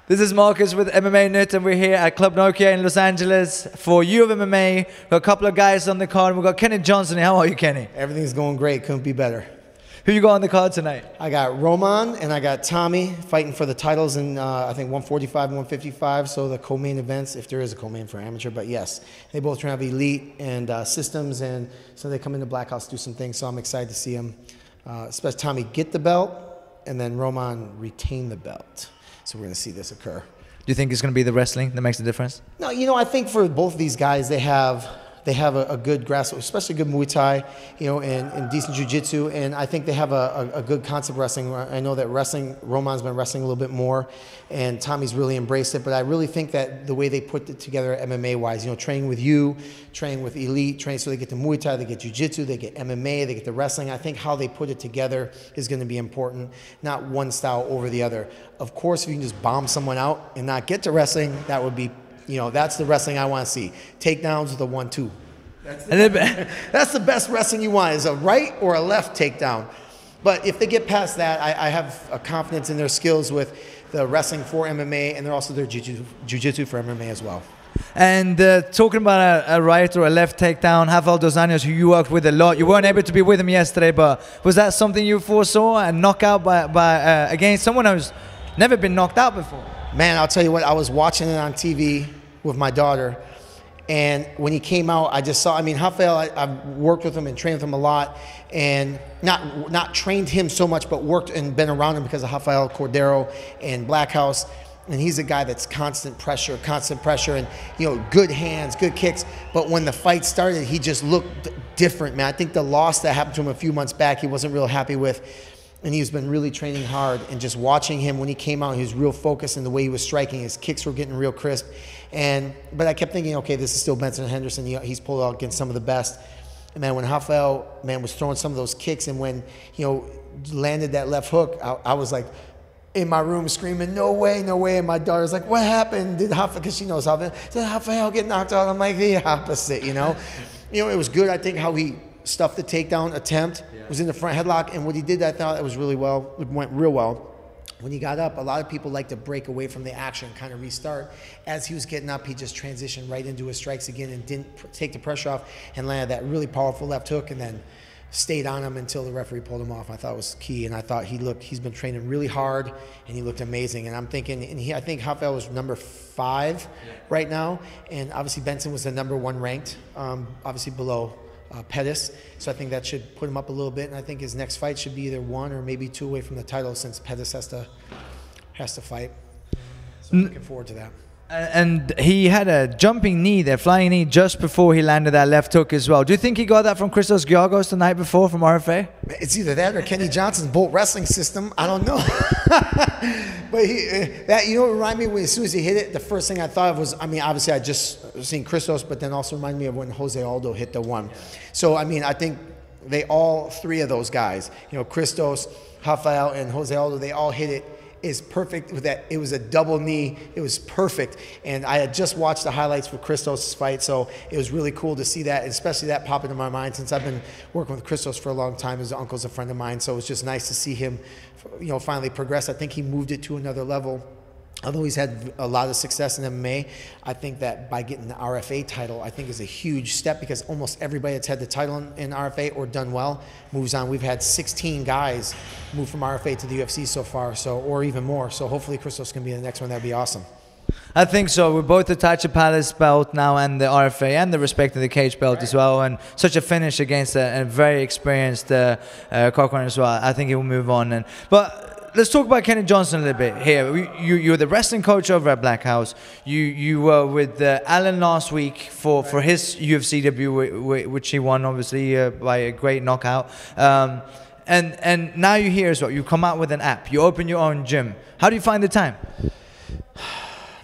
This is Marcus with MMA Nut, and we're here at Club Nokia in Los Angeles for U of MMA. We've got a couple of guys on the card. We've got Kenny Johnson. How are you, Kenny? Everything's going great. Couldn't be better. Who you got on the card tonight? I got Roman and I got Tommy fighting for the titles in, I think, 145 and 155. So the co-main events, if there is a co-main for amateur. But yes, they both try to have elite and systems. And so they come into Blackhouse, do some things. So I'm excited to see them, especially Tommy get the belt and then Roman retain the belt. So we're going to see this occur. Do you think it's going to be the wrestling that makes the difference? No, you know, I think for both of these guys, they have a good grasp, especially good Muay Thai, you know, and decent Jiu-Jitsu, and I think they have a good concept wrestling. I know that Roman's been wrestling a little bit more, and Tommy's really embraced it, but I really think that the way they put it together MMA-wise, you know, training with you, training with elite, training so they get the Muay Thai, they get Jiu-Jitsu, they get MMA, they get the wrestling. I think how they put it together is going to be important, not one style over the other. Of course, if you can just bomb someone out and not get to wrestling, that would be, you know, that's the wrestling I want to see. Takedowns with a 1-2. That's the best wrestling you want, is a right or a left takedown. But if they get past that, I have a confidence in their skills with the wrestling for MMA, and they're also their jiu-jitsu for MMA as well. And talking about a right or a left takedown, Rafael Dos Anjos, who you worked with a lot, you weren't able to be with him yesterday, but was that something you foresaw, a knockout against someone who's never been knocked out before? Man, I'll tell you what, I was watching it on TV with my daughter, and when he came out, I just saw, I mean, Rafael, I've worked with him and trained with him a lot, and not trained him so much, but worked and been around him because of Rafael Cordeiro and Blackhouse, and he's a guy that's constant pressure, and, you know, good hands, good kicks, but when the fight started, he just looked different, man. I think the loss that happened to him a few months back, he wasn't real happy with, and he's been really training hard, and just watching him when he came out, he was real focused in the way he was striking. His kicks were getting real crisp. But I kept thinking, okay, this is still Benson Henderson. He's pulled out against some of the best. And man, when Rafael, man, was throwing some of those kicks, and when, you know, landed that left hook, I was like in my room screaming, no way, no way. And my daughter's like, what happened? Did Rafael, because she knows Rafael, did Rafael get knocked out? I'm like, the opposite, you know? You know, it was good, I think, how he stuffed the takedown attempt, was in the front headlock, and what he did, I thought it was really well, it went real well. When he got up, a lot of people like to break away from the action, kind of restart. As he was getting up, he just transitioned right into his strikes again and didn't take the pressure off, and landed that really powerful left hook, and then stayed on him until the referee pulled him off. I thought it was key, and I thought he's been training really hard, and he looked amazing. And I'm thinking, I think Rafael was number 5 right now, and obviously Benson was the number 1 ranked, obviously below Pettis, so I think that should put him up a little bit, and I think his next fight should be either 1 or maybe 2 away from the title, since Pettis has to fight. So I'm looking forward to that. And he had a jumping knee there, flying knee, just before he landed that left hook as well. Do you think he got that from Christos Giorgos the night before from RFA? It's either that or Kenny Johnson's Bolt Wrestling system. I don't know. But you know what reminded me, as soon as he hit it, the first thing I thought of was, I mean, obviously I just seen Christos, but then also reminded me of when Jose Aldo hit the 1. So, I mean, I think all 3 of those guys, you know, Christos, Rafael, and Jose Aldo, they all hit it. Is perfect with that. It was a double knee. It was perfect. And I had just watched the highlights for Christos' fight, so it was really cool to see that, especially that pop into my mind, since I've been working with Christos for a long time. His uncle's a friend of mine, so it was just nice to see him, you know, finally progress. I think he moved it to another level. Although he's had a lot of success in MMA, I think that by getting the RFA title, I think is a huge step, because almost everybody that's had the title in RFA or done well moves on. We've had 16 guys move from RFA to the UFC so far, so, or even more. So hopefully Christos can be the next one. That'd be awesome. I think so. We're both the Tachi Palace belt now, and the RFA, and the Respect of the Cage belt as well. And such a finish against a very experienced Cochran as well. I think he will move on. But let's talk about Kenny Johnson a little bit here. You're the wrestling coach over at Blackhouse. You were with Alan last week for his UFC debut, which he won, obviously, by a great knockout. And now you're here as well. You come out with an app. You open your own gym. How do you find the time?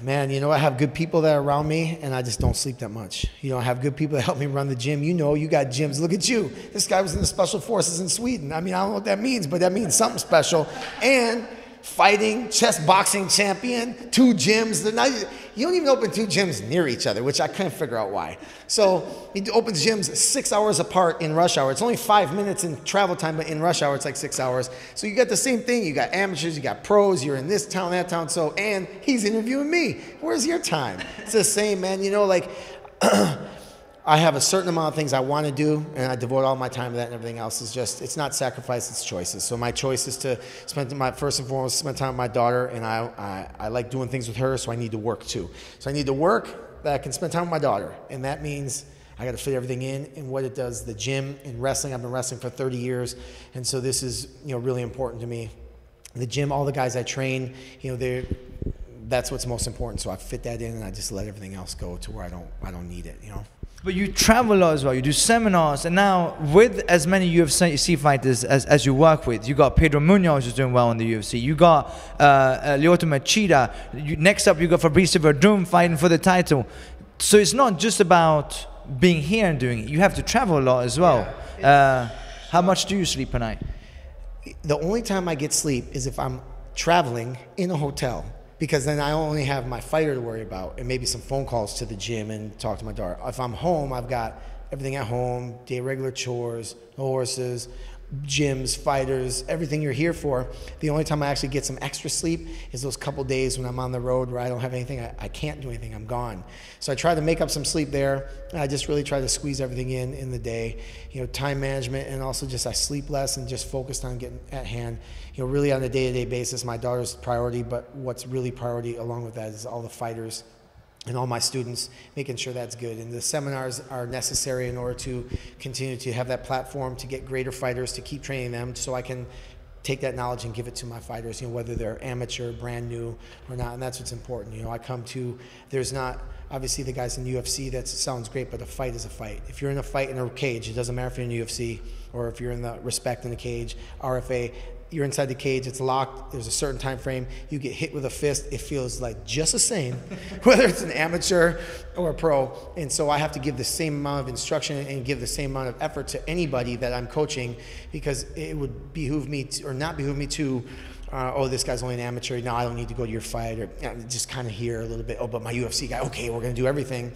Man, you know, I have good people that are around me, and I just don't sleep that much. You know, I have good people that help me run the gym. You know, you got gyms. Look at you. This guy was in the Special Forces in Sweden. I mean, I don't know what that means, but that means something special. And fighting, chess boxing champion, 2 gyms. You don't even open 2 gyms near each other, which I couldn't figure out why. So he opens gyms 6 hours apart in rush hour. It's only 5 minutes in travel time, but in rush hour, it's like 6 hours. So you got the same thing. You got amateurs, you got pros, you're in this town, that town. So, and he's interviewing me. Where's your time? It's the same, man. You know, like, I have a certain amount of things I want to do, and I devote all my time to that, and everything else is just, it's not sacrifice, it's choices. So my choice is to first and foremost, spend time with my daughter, and I like doing things with her, so I need to work too. So I need to work that I can spend time with my daughter, and that means I got to fit everything in. And what it does, the gym and wrestling, I've been wrestling for 30 years, and so this is, you know, really important to me. The gym, all the guys I train, you know, that's what's most important. So I fit that in, and I just let everything else go to where I don't need it, you know. But you travel a lot as well. You do seminars, and now with as many UFC fighters as you work with, you got Pedro Munoz who's doing well in the UFC. You got Lyoto Machida. Next up, you got Fabricio Werdum fighting for the title. So it's not just about being here and doing it. You have to travel a lot as well. Yeah. How much do you sleep per night? The only time I get sleep is if I'm traveling in a hotel, because then I only have my fighter to worry about and maybe some phone calls to the gym and talk to my daughter. If I'm home, I've got everything at home, day regular chores, horses, gyms, fighters, everything you're here for. The only time I actually get some extra sleep is those couple days when I'm on the road where I don't have anything, I can't do anything, I'm gone. So I try to make up some sleep there. I just really try to squeeze everything in the day. You know, time management, and also just I sleep less and just focused on getting at hand. You know, really on a day-to-day basis, my daughter's priority, but what's really priority along with that is all the fighters and all my students, making sure that's good. And the seminars are necessary in order to continue to have that platform to get greater fighters, to keep training them, so I can take that knowledge and give it to my fighters, you know, whether they're amateur, brand new or not. And that's what's important. You know, I come to, there's not, obviously the guys in the UFC, that sounds great, but a fight is a fight. If you're in a fight in a cage, it doesn't matter if you're in the UFC or if you're in the respect in the cage, RFA, you're inside the cage, it's locked, there's a certain time frame, you get hit with a fist, it feels like just the same, whether it's an amateur or a pro. And so I have to give the same amount of instruction and give the same amount of effort to anybody that I'm coaching, because it would behoove me to, or not behoove me to, oh, this guy's only an amateur, now I don't need to go to your fight, or you know, just kind of hear a little bit, oh, but my UFC guy, okay, we're gonna do everything.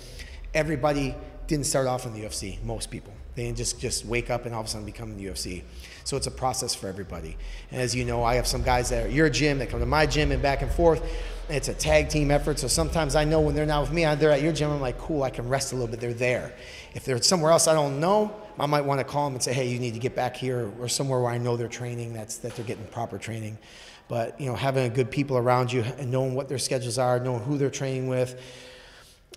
Everybody didn't start off in the UFC, most people. They didn't just wake up and all of a sudden become in the UFC. So it's a process for everybody. And as you know, I have some guys that are at your gym that come to my gym and back and forth. And it's a tag team effort. So sometimes I know when they're not with me, they're at your gym, I'm like, cool, I can rest a little bit, they're there. If they're somewhere else I don't know, I might want to call them and say, hey, you need to get back here, or somewhere where I know they're training, that they're getting proper training. But you know, having good people around you and knowing what their schedules are, knowing who they're training with,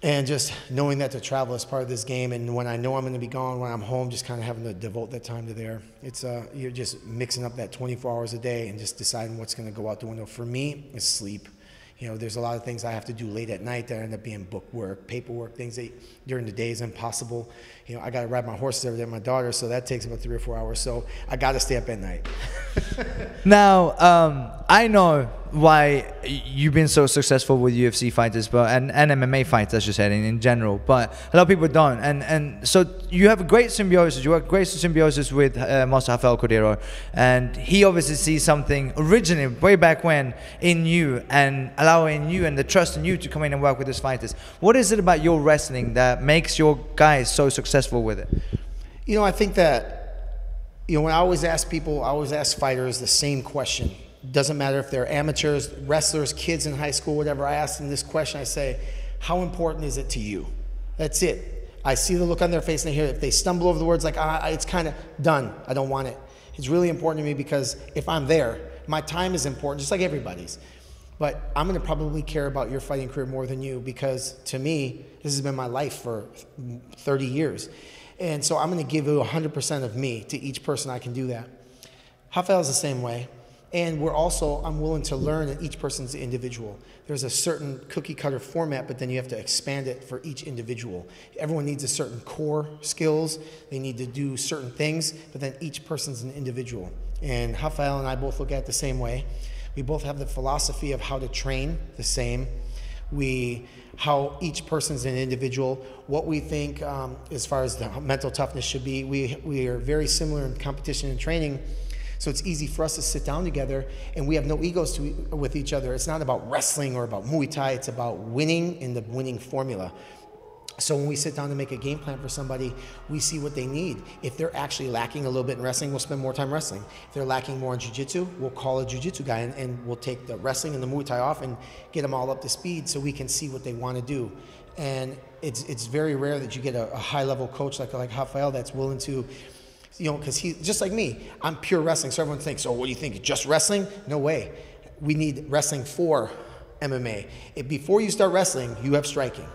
and just knowing that to travel is part of this game. And when I know I'm going to be gone, when I'm home, just kind of having to devote that time to there. It's you're just mixing up that 24 hours a day and just deciding what's going to go out the window. For me, it's sleep. You know, there's a lot of things I have to do late at night that end up being book work, paperwork, things that during the day is impossible. You know, I got to ride my horses every day with my daughter, so that takes about 3 or 4 hours. So I got to stay up at night. Now, I know why you've been so successful with UFC fighters, but and MMA fighters, as you said, in general. But a lot of people don't, and so you have a great symbiosis. You work great symbiosis with Master Rafael Cordeiro, and he obviously sees something originally way back when in you, and allowing you and the trust in you to come in and work with his fighters. What is it about your wrestling that makes your guys so successful with it? You know, I think that, you know, when I always ask people, I always ask fighters the same question. Doesn't matter if they're amateurs, wrestlers, kids in high school, whatever. I ask them this question. I say, how important is it to you? That's it. I see the look on their face and I hear it. If they stumble over the words like, it's kind of done, I don't want it. It's really important to me, because if I'm there, my time is important, just like everybody's. But I'm going to probably care about your fighting career more than you, because to me, this has been my life for 30 years. And so I'm going to give you 100% of me to each person. I can do that. Rafael's the same way. And I'm willing to learn that each person's individual. There's a certain cookie cutter format, but then you have to expand it for each individual. Everyone needs a certain core skills. They need to do certain things, but then each person's an individual. And Rafael and I both look at it the same way. We both have the philosophy of how to train the same. How each person's an individual, what we think as far as the mental toughness should be. We are very similar in competition and training. So it's easy for us to sit down together, and we have no egos with each other. It's not about wrestling or about Muay Thai. It's about winning in the winning formula. So when we sit down to make a game plan for somebody, we see what they need. If they're actually lacking a little bit in wrestling, we'll spend more time wrestling. If they're lacking more in jiu-jitsu, we'll call a jiu-jitsu guy and we'll take the wrestling and the Muay Thai off and get them all up to speed so we can see what they want to do. And it's very rare that you get a high-level coach like Rafael that's willing to, you know, because he's just like me. I'm pure wrestling, so everyone thinks, oh, what do you think, just wrestling? No way. We need wrestling for MMA. Before you start wrestling, you have striking.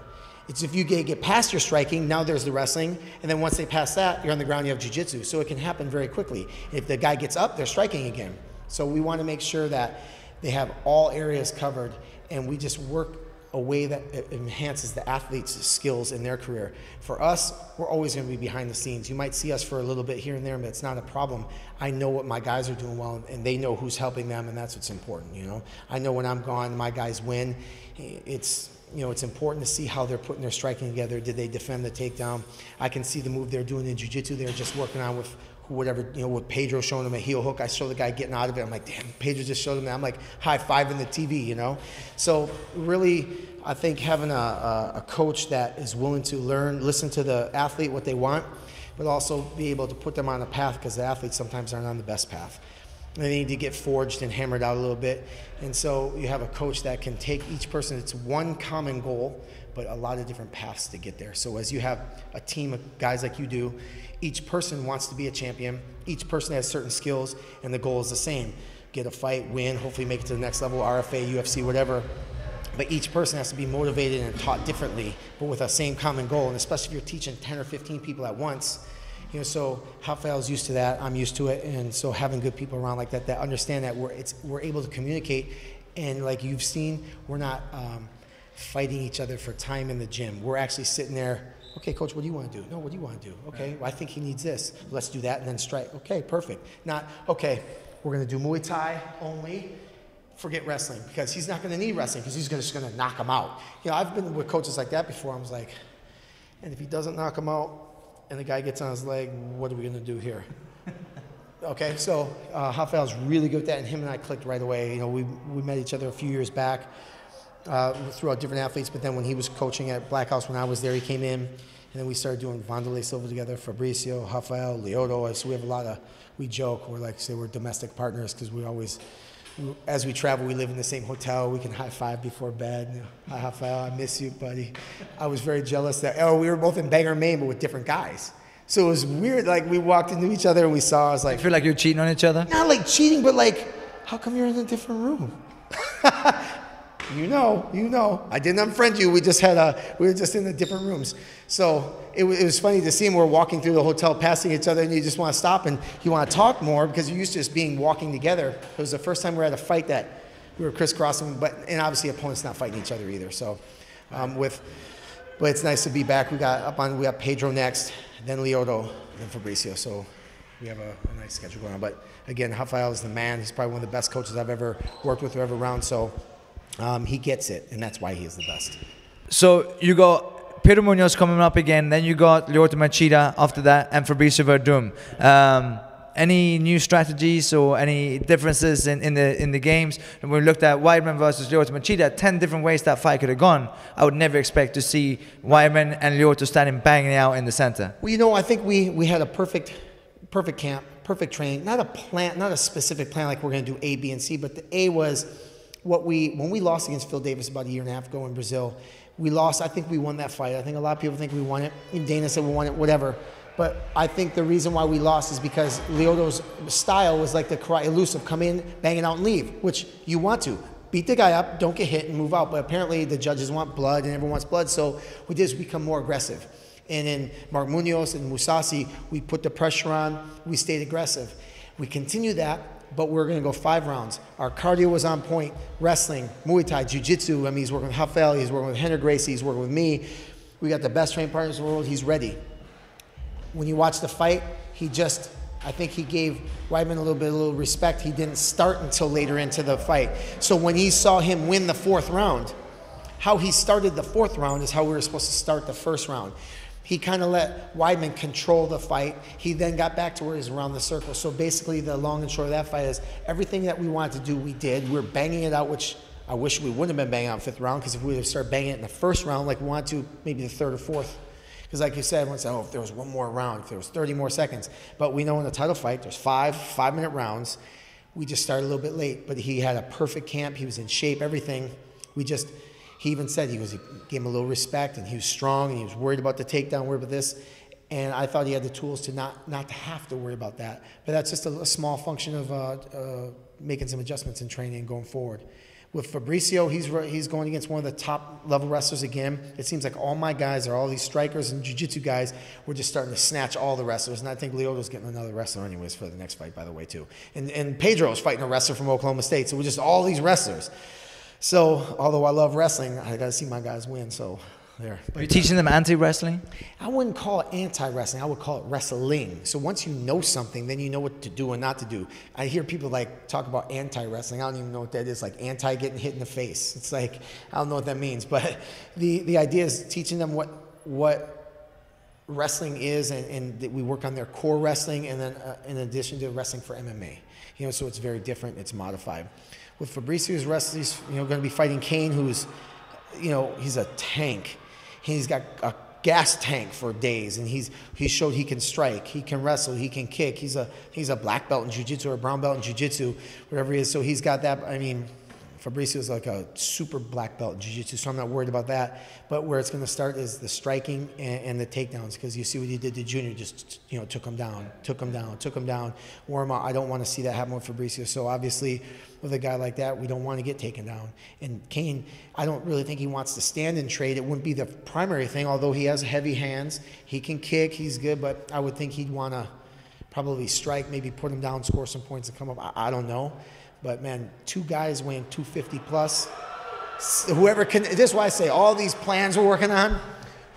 It's if you get past your striking, now there's the wrestling, and then once they pass that, you're on the ground, you have jiu-jitsu. So it can happen very quickly. If the guy gets up, they're striking again. So we want to make sure that they have all areas covered, and we just work a way that enhances the athlete's skills in their career. For us, we're always going to be behind the scenes. You might see us for a little bit here and there, but it's not a problem. I know what my guys are doing well, and they know who's helping them, and that's what's important, you know. I know when I'm gone, my guys win. It's, you know, it's important to see how they're putting their striking together. Did they defend the takedown? I can see the move they're doing in jiu-jitsu. They're just working on with whatever, you know, with Pedro showing them a heel hook. I show the guy getting out of it. I'm like, damn, Pedro just showed him that. I'm like high-fiving the TV, you know? So really, I think having a coach that is willing to learn, listen to the athlete, what they want, but also be able to put them on a path, because the athletes sometimes aren't on the best path. They need to get forged and hammered out a little bit. And so you have a coach that can take each person, it's one common goal, but a lot of different paths to get there. So as you have a team of guys like you do, each person wants to be a champion. Each person has certain skills, and the goal is the same. Get a fight, win, hopefully make it to the next level, RFA, UFC, whatever. But each person has to be motivated and taught differently, but with a same common goal. And especially if you're teaching 10 or 15 people at once, you know, so Rafael's used to that, I'm used to it, and so having good people around like that understand that we're able to communicate, and like you've seen, we're not fighting each other for time in the gym. We're actually sitting there, okay, coach, what do you want to do? No, what do you want to do? Okay, well, I think he needs this. Let's do that and then strike. Okay, perfect. Not, okay, we're going to do Muay Thai only, forget wrestling, because he's not going to need wrestling because he's just going to knock him out. You know, I've been with coaches like that before. I was like, and if he doesn't knock him out, and the guy gets on his leg, what are we going to do here? Okay, so Rafael's really good with that, and him and I clicked right away. You know, we met each other a few years back throughout different athletes, but then when he was coaching at Blackhouse when I was there, he came in, and then we started doing Wanderlei Silva together, Fabricio, Rafael, Lyoto. So we have a lot of, we joke, we're like, say we're domestic partners, because we always, as we travel, we live in the same hotel. We can high-five before bed. Hi, Rafael, I miss you, buddy. I was very jealous that, we were both in Bangor, Maine, but with different guys. So it was weird, like we walked into each other and we saw, I was like... You feel like you're cheating on each other? Not like cheating, but like, how come you're in a different room? You know. I didn't unfriend you. We were just in the different rooms. So it was funny to see him. We're walking through the hotel, passing each other, and you just want to stop and you want to talk more because you're used to just walking together. It was the first time we were at a fight that we were crisscrossing, and obviously opponents not fighting each other either. So but it's nice to be back. We got Pedro next, then Lyoto, then Fabricio. So we have a nice schedule going on. But again, Rafael is the man. He's probably one of the best coaches I've ever worked with or ever around. So he gets it, and that's why he is the best. So you got Pedro Munoz coming up again, then you got Lyoto Machida after that, and Fabricio Werdum. Any new strategies or any differences in the games? And we looked at Weidman versus Lyoto Machida, 10 different ways that fight could have gone. I would never expect to see Weidman and Lyoto standing banging out in the center. Well, you know, I think we had a perfect camp, perfect training. Not a plan, not a specific plan like we're going to do A, B, and C, but the A was when we lost against Phil Davis about a year and a half ago in Brazil. We lost. I think we won that fight. I think a lot of people think we won it. Dana said we won it, whatever. But I think the reason why we lost is because Lyoto's style was like the karate elusive, come in, bang it out, and leave, which you want to. Beat the guy up, don't get hit, and move out. But apparently the judges want blood, and everyone wants blood, so we just become more aggressive. And in Mark Munoz and Musasi, we put the pressure on, we stayed aggressive. We continue that, but we're going to go 5 rounds. Our cardio was on point, wrestling, Muay Thai, Jiu-Jitsu. I mean, he's working with Rafael, he's working with Henry Gracie, he's working with me. We got the best trained partners in the world, he's ready. When you watch the fight, I think he gave Weidman a little respect. He didn't start until later into the fight. So when he saw him win the 4th round, how he started the 4th round is how we were supposed to start the 1st round. he kind of let Weidman control the fight. He then got back to where he's around the circle. So basically the long and short of that fight is everything that we wanted to do, we did. We were banging it out, which I wish we wouldn't have been banging out in the 5th round, because if we would have started banging it in the 1st round like we wanted to, maybe the 3rd or 4th. Because like you said, everyone said, oh, if there was one more round, if there was 30 more seconds. But we know in the title fight, there's 5-minute rounds. We just started a little bit late, but he had a perfect camp. He was in shape, everything. He even said he gave him a little respect, and he was strong, and he was worried about the takedown, worried about this. And I thought he had the tools to not to have to worry about that. But that's just a small function of making some adjustments in training and going forward. With Fabricio, he's going against one of the top level wrestlers again. It seems like all my guys are all these strikers and jiu-jitsu guys. We're just starting to snatch all the wrestlers. And I think Lyoto's getting another wrestler anyways for the next fight, by the way, too. And Pedro's fighting a wrestler from Oklahoma State. So we're just all these wrestlers. So, although I love wrestling, I got to see my guys win. So, there. Are you teaching them anti-wrestling? I wouldn't call it anti-wrestling. I would call it wrestling. So once you know something, then you know what to do and not to do. I hear people like talk about anti-wrestling. I don't even know what that is. Like anti getting hit in the face. It's like, I don't know what that means. But the idea is teaching them what wrestling is, and that we work on their core wrestling, and then in addition to wrestling for MMA. You know, so it's very different. It's modified. With Fabricio's wrestling, he's going to be fighting Cain, who's, he's a tank. He's got a gas tank for days, and he showed he can strike, he can wrestle, he can kick. He's a black belt in jiu-jitsu or a brown belt in jiu-jitsu, whatever he is. So he's got that. I mean, Fabricio's like a super black belt in jiu-jitsu, so I'm not worried about that. But where it's going to start is the striking and the takedowns, because you see what he did to Junior, just took him down, wore him out. I don't want to see that happen with Fabricio. So obviously, with a guy like that, we don't want to get taken down. And Cain, I don't really think he wants to stand and trade. It wouldn't be the primary thing, although he has heavy hands. He can kick, he's good, but I would think he'd want to probably strike, maybe put him down, score some points and come up. I don't know. But man, 2 guys weighing 250 plus. Whoever can, this is why I say all these plans we're working on,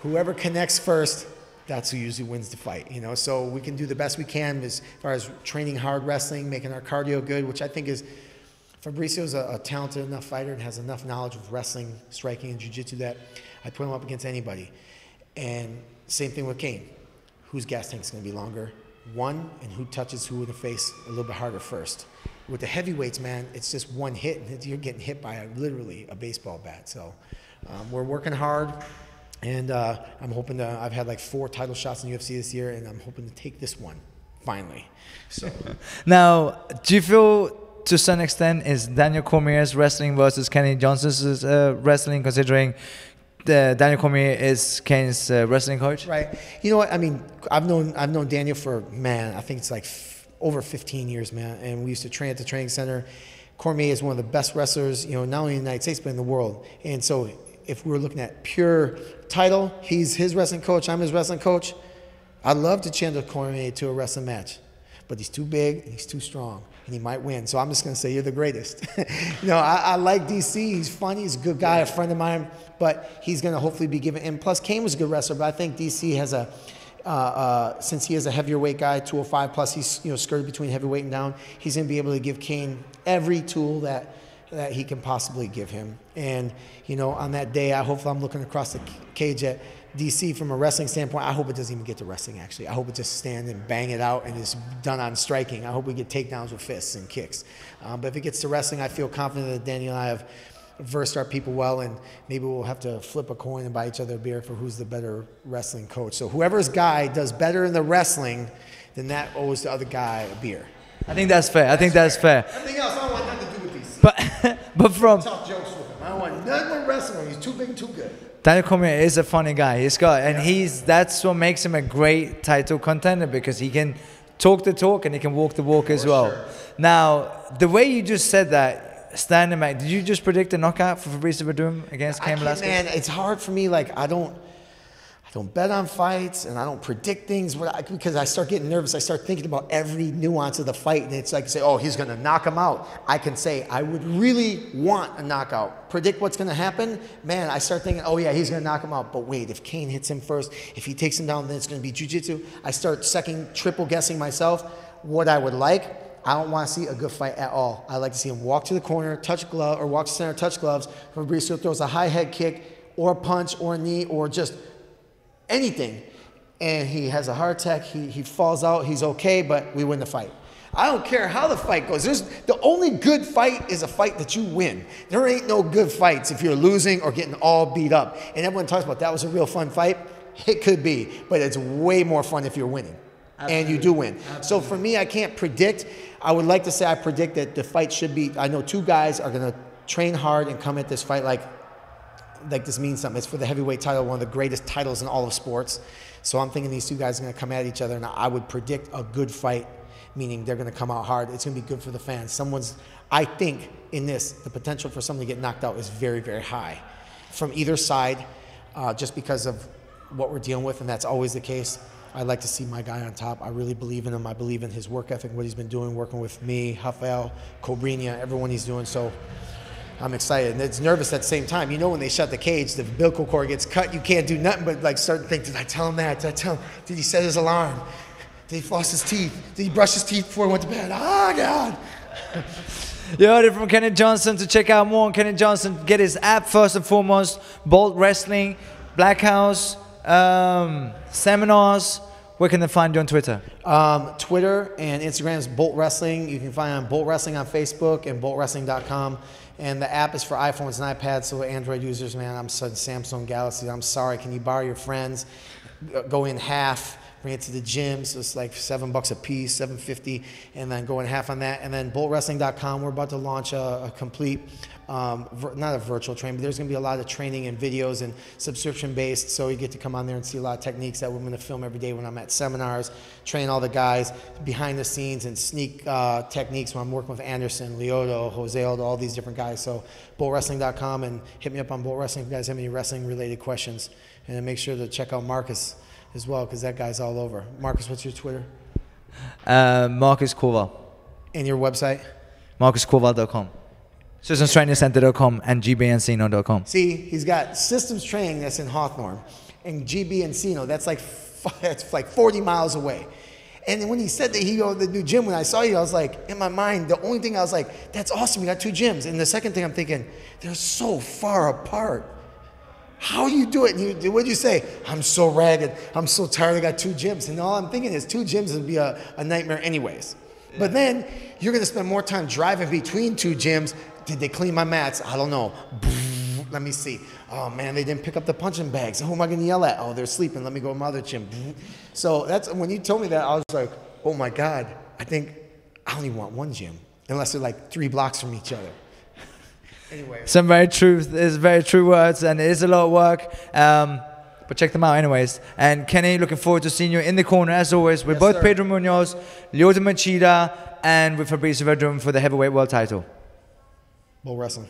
whoever connects first, that's who usually wins the fight, So we can do the best we can as far as training hard wrestling, making our cardio good, which I think is, Fabricio's a talented enough fighter and has enough knowledge of wrestling, striking, and jiu-jitsu that I put him up against anybody. And same thing with Cain. Whose gas tank's going to be longer? One, and who touches who in the face a little bit harder first. With the heavyweights, man, it's just one hit, and you're getting hit by literally a baseball bat. So we're working hard, and I'm hoping to. I've had like 4 title shots in UFC this year, and I'm hoping to take this one finally. So now, do you feel, to some extent, is Daniel Cormier's wrestling versus Kenny Johnson's wrestling, considering Daniel Cormier is Cain's wrestling coach? Right. You know what? I mean, I've known Daniel for, man, I think it's like over 15 years, man. And we used to train at the training center. Cormier is one of the best wrestlers, not only in the United States, but in the world. And so if we're looking at pure title, he's his wrestling coach, I'm his wrestling coach. I'd love to challenge Cormier to a wrestling match. But he's too big and he's too strong, and he might win. So I'm just going to say you're the greatest. I like DC. He's funny. He's a good guy, a friend of mine. But he's going to hopefully be given. And plus, Cain was a good wrestler. But I think DC has since he is a heavier weight guy, 205 plus, he's skirted between heavyweight and down. He's going to be able to give Cain every tool that he can possibly give him. And on that day, hopefully I'm looking across the cage at DC from a wrestling standpoint. I hope it doesn't even get to wrestling, actually. I hope it just stand and bang it out and is done on striking. I hope we get takedowns with fists and kicks. But if it gets to wrestling, I feel confident that Daniel and I have versed our people well, and maybe we'll have to flip a coin and buy each other a beer for who's the better wrestling coach. So whoever's guy does better in the wrestling, then that owes the other guy a beer. I think that's fair. Everything else, I don't want nothing to do with DC. But from talk jokes with him. I don't want nothing with wrestling. He's too big and too good. Daniel Cormier is a funny guy. That's what makes him a great title contender, because he can talk the talk and he can walk the walk as well. Sure. Now, the way you just said that, standing back, did you just predict a knockout for Fabricio Werdum against Cain Velasquez? Man, it's hard for me. Like, I don't bet on fights, and I don't predict things because I start getting nervous. I start thinking about every nuance of the fight, and it's like, say, oh, he's going to knock him out. I can say, I would really want a knockout. Predict what's going to happen. Man, I start thinking, oh, yeah, he's going to knock him out. But wait, if Cain hits him first, if he takes him down, then it's going to be jiu-jitsu. I start triple guessing myself what I would like. I don't want to see a good fight at all. I like to see him walk to the corner, touch glove, or walk to center, touch gloves. Fabricio throws a high head kick or a punch or a knee or just anything, and he has a heart attack. He falls out. He's okay, but we win the fight. I don't care how the fight goes. The only good fight is a fight that you win. There ain't no good fights if you're losing or getting all beat up. And everyone talks about that was a real fun fight. It could be, but it's way more fun if you're winning. Absolutely. And you do win. Absolutely. So for me, I can't predict. I would like to say I predict that the fight should be, I know 2 guys are going to train hard and come at this fight like this means something. It's for the heavyweight title, one of the greatest titles in all of sports. So I'm thinking these 2 guys are going to come at each other, and I would predict a good fight, meaning they're going to come out hard. It's going to be good for the fans. I think in this, the potential for someone to get knocked out is very, very high from either side, just because of what we're dealing with, and that's always the case. I'd like to see my guy on top. I really believe in him. I believe in his work ethic, what he's been doing, working with me, Rafael Cordeiro, everyone he's doing. So I'm excited. And it's nervous at the same time. You know, when they shut the cage, the umbilical cord gets cut, you can't do nothing but like start to think, did I tell him that? Did I tell him? Did he set his alarm? Did he floss his teeth? Did he brush his teeth before he went to bed? Oh, God. You heard it from Kenny Johnson. To check out more on Kenny Johnson, get his app first and foremost, Bolt Wrestling, Blackhouse, seminars. Where can they find you on Twitter? Twitter and Instagram is Bolt Wrestling. You can find on Bolt Wrestling on Facebook and boltwrestling.com. And the app is for iPhones and iPads, so Android users, man, I'm such Samsung Galaxy. I'm sorry. Can you borrow your friends? Go in half. Bring it to the gym, so it's like $7 a piece, $7.50, and then go in half on that. And then boltwrestling.com, we're about to launch a complete, not a virtual training, but there's going to be a lot of training and videos and subscription-based, so you get to come on there and see a lot of techniques that we're going to film every day when I'm at seminars, train all the guys behind the scenes and sneak techniques when I'm working with Anderson, Lyoto, Jose Aldo, all these different guys. So boltwrestling.com, and hit me up on Bolt Wrestling if you guys have any wrestling-related questions. And then make sure to check out Marcus as well, because that guy's all over. Marcus, what's your Twitter? Marcus Koval. And your website? MarcusKoval.com. SystemsTrainingCenter.com and GBNCino.com. See, he's got systems training that's in Hawthorne, and GB Encino, that's like 40 miles away. And when he said that he go to the new gym, when I saw you, I was like, in my mind, the only thing I was like, that's awesome, you got 2 gyms. And the second thing I'm thinking, they're so far apart. How do you do it? And what'd you say? I'm so ragged. I'm so tired. I got 2 gyms. And all I'm thinking is 2 gyms would be a nightmare anyways. Yeah. But then you're going to spend more time driving between 2 gyms. Did they clean my mats? I don't know. Let me see. Oh, man, they didn't pick up the punching bags. Who am I going to yell at? Oh, they're sleeping. Let me go to my other gym. So that's when you told me that, I was like, oh, my God. I think I only want 1 gym, unless they're like 3 blocks from each other. Anyway. Some very true words, and it is a lot of work, but check them out anyways. And Kenny, looking forward to seeing you in the corner as always with both Pedro Munoz, Lyoto Machida, and with Fabricio Werdum for the heavyweight world title. Bolt Wrestling.